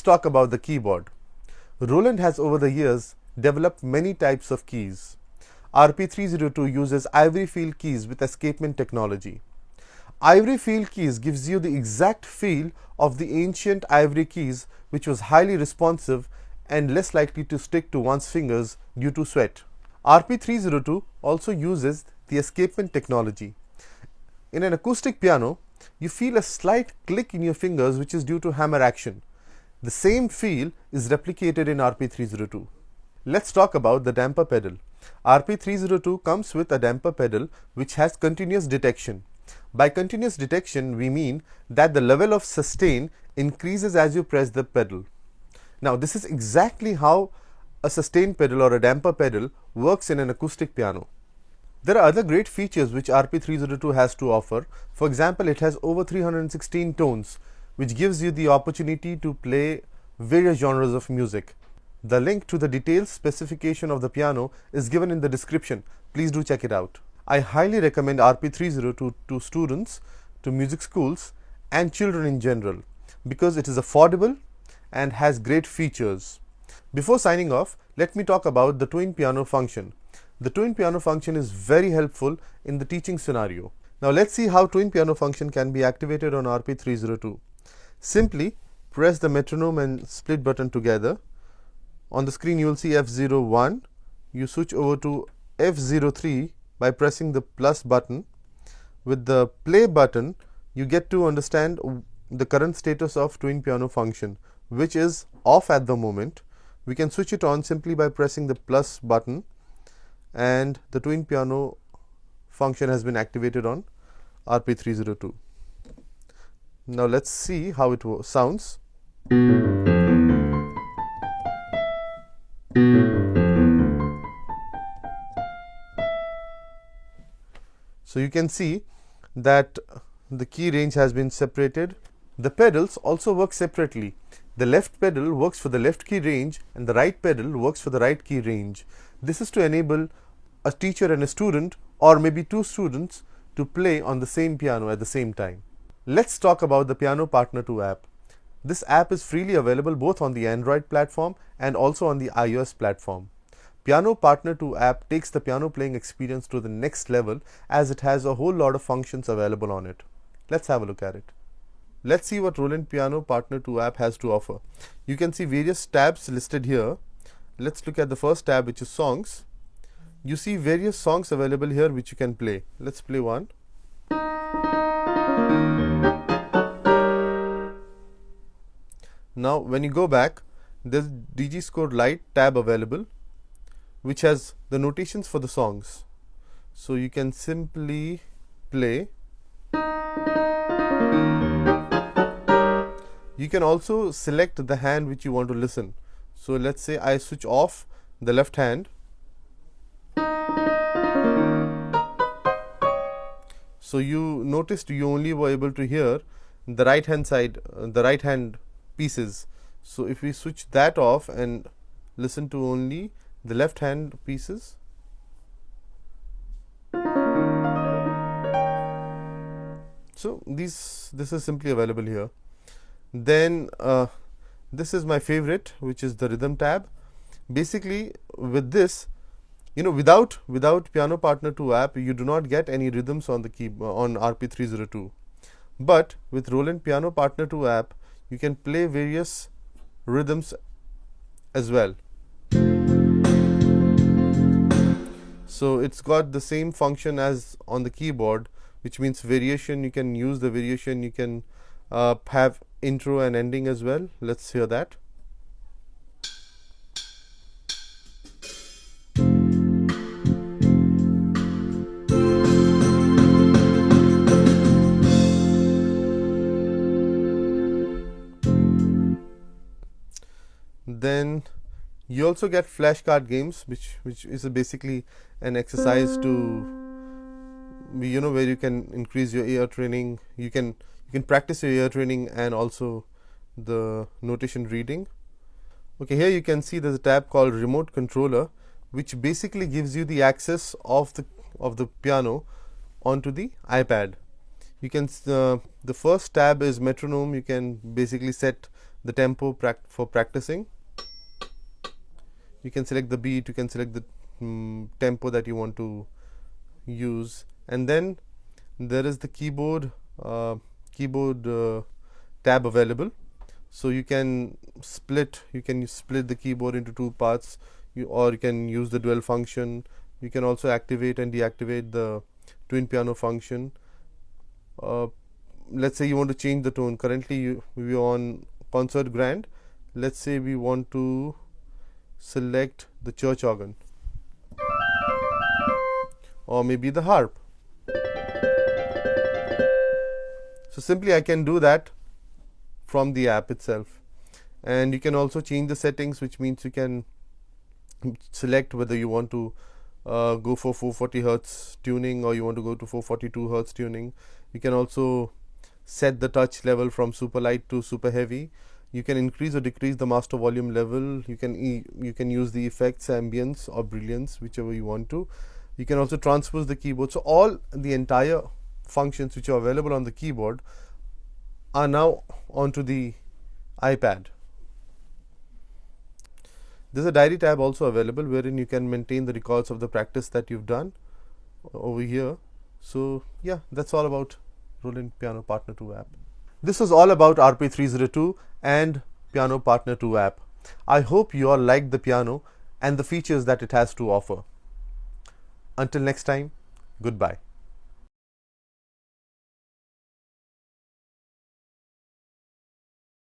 talk about the keyboard. Roland has over the years developed many types of keys. RP302 uses ivory field keys with escapement technology. Ivory field keys gives you the exact feel of the ancient ivory keys, which was highly responsive and less likely to stick to one's fingers due to sweat. RP302 also uses the escapement technology. In an acoustic piano, you feel a slight click in your fingers, which is due to hammer action. The same feel is replicated in RP302. Let's talk about the damper pedal. RP302 comes with a damper pedal which has continuous detection. By continuous detection, we mean that the level of sustain increases as you press the pedal. Now, this is exactly how a sustain pedal or a damper pedal works in an acoustic piano. There are other great features which RP302 has to offer. For example, it has over 316 tones, which gives you the opportunity to play various genres of music. The link to the detailed specification of the piano is given in the description. Please do check it out. I highly recommend RP302 to students, to music schools and children in general because it is affordable and has great features. Before signing off, let me talk about the twin piano function. The twin piano function is very helpful in the teaching scenario. Now let's see how twin piano function can be activated on RP302. Simply press the metronome and split button together. On the screen you will see F01. You switch over to F03 by pressing the plus button. With the play button, you get to understand the current status of twin piano function, which is off at the moment. We can switch it on simply by pressing the plus button, and the twin piano function has been activated on RP302. Now let's see how it sounds. So you can see that the key range has been separated. The pedals also work separately. The left pedal works for the left key range and the right pedal works for the right key range. This is to enable a teacher and a student, or maybe two students, to play on the same piano at the same time. Let's talk about the Piano Partner 2 app. This app is freely available both on the Android platform and also on the iOS platform. Piano Partner 2 app takes the piano playing experience to the next level as it has a whole lot of functions available on it. Let's have a look at it. Let's see what Roland Piano Partner 2 app has to offer. You can see various tabs listed here. Let's look at the first tab, which is songs. You see various songs available here which you can play. Let's play one. Now when you go back, there's DG Score Lite tab available, which has the notations for the songs. So you can simply play. You can also select the hand which you want to listen. So let's say I switch off the left hand. So you noticed you only were able to hear the right hand side, the right hand pieces. So if we switch that off and listen to only the left hand pieces, so this is simply available here. Then this is my favorite, which is the rhythm tab. Basically with this, without Piano Partner 2 app, you do not get any rhythms on the keyboard on RP302. But with Roland Piano Partner 2 app, you can play various rhythms as well. So it's got the same function as on the keyboard, which means variation. You can use the variation. You can have intro and ending as well. Let's hear that. Then you also get flashcard games, which is basically an exercise to where you can increase your ear training. You can practice your ear training and also the notation reading. Okay, here you can see there's a tab called Remote Controller, which basically gives you the access of the piano onto the iPad. You can the first tab is metronome. You can basically set the tempo for practicing. You can select the beat, you can select the tempo that you want to use, and then there is the keyboard tab available. So you can split the keyboard into two parts, or you can use the dual function. You can also activate and deactivate the twin piano function. Let's say you want to change the tone. Currently we are on concert grand. Let's say we want to select the church organ, or maybe the harp. So simply I can do that from the app itself. And you can also change the settings, which means you can select whether you want to go for 440 Hertz tuning, or you want to go to 442 Hertz tuning. You can also set the touch level from super light to super heavy. You can increase or decrease the master volume level. You can use the effects, ambience or brilliance, whichever you want to. You can also transpose the keyboard. So all the entire functions which are available on the keyboard are now onto the iPad. There's a diary tab also available, wherein you can maintain the records of the practice that you've done over here. So yeah, that's all about Roland Piano Partner 2 app. This was all about RP302 and Piano Partner 2 app. I hope you all liked the piano and the features that it has to offer. Until next time, goodbye.